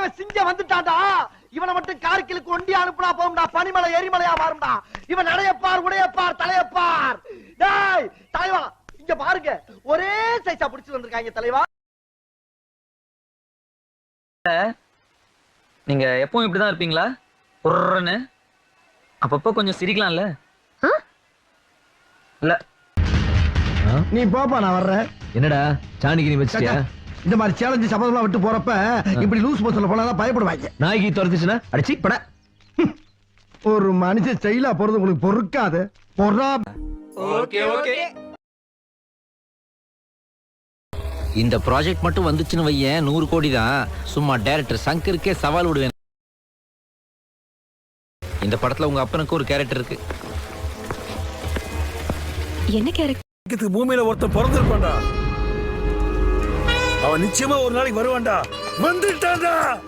படைச்சவன் சிங்கம் வந்துட்டான்டா. இவனை மட்டும் கார்கிலுக்கு ஒண்டி அனுப்புனா போகும்டா, பனிமலை எரிமலையா மாறும்டா. இவன் நடையப்பார், உடையப்பார், தலையப்பார். டேய் தலைவா, இங்க பாருங்க, ஒரே சைஸா புடிச்சு வந்திருக்காங்க தலைவா. நீங்க எப்பவும் இப்படிதான் இருப்பீங்களா? பொர்றன்னு அப்பப்ப கொஞ்சம் சிரிக்கலாம்ல? இல்ல நீ போப்பா, நான் வர்றேன். என்னடா சாணிக்கு நீ வச்சிட்டியா? இந்த மாதிரி சேலஞ்சு சபதம்லாம் விட்டு போறப்ப இப்படி லூஸ் மோஷன்ல போனா பயப்படுவாங்க. நாய்க்கு துரத்துச்சுன்னா அடிச்சி பட. ஒரு மனுஷன் ஸ்டைலா போறது உங்களுக்கு பொறுக்காது. Okay okay. இந்த ப்ராஜெக்ட் மட்டும் வந்துச்சுன்னு வையேன் 100 கோடி தான். சும்மா டைரக்டர் சங்கருக்கே சவால் விடுவேன். இந்த படத்துல உங்க அப்பனுக்கு ஒரு கேரக்டர் இருக்கு. என்ன கேரக்டர்? பூமியில ஒருத்தன் பிறந்திருப்பான்டா. அவன் நிச்சயமா ஒரு நாளைக்கு வருவான்டா. வந்துட்டான்டா.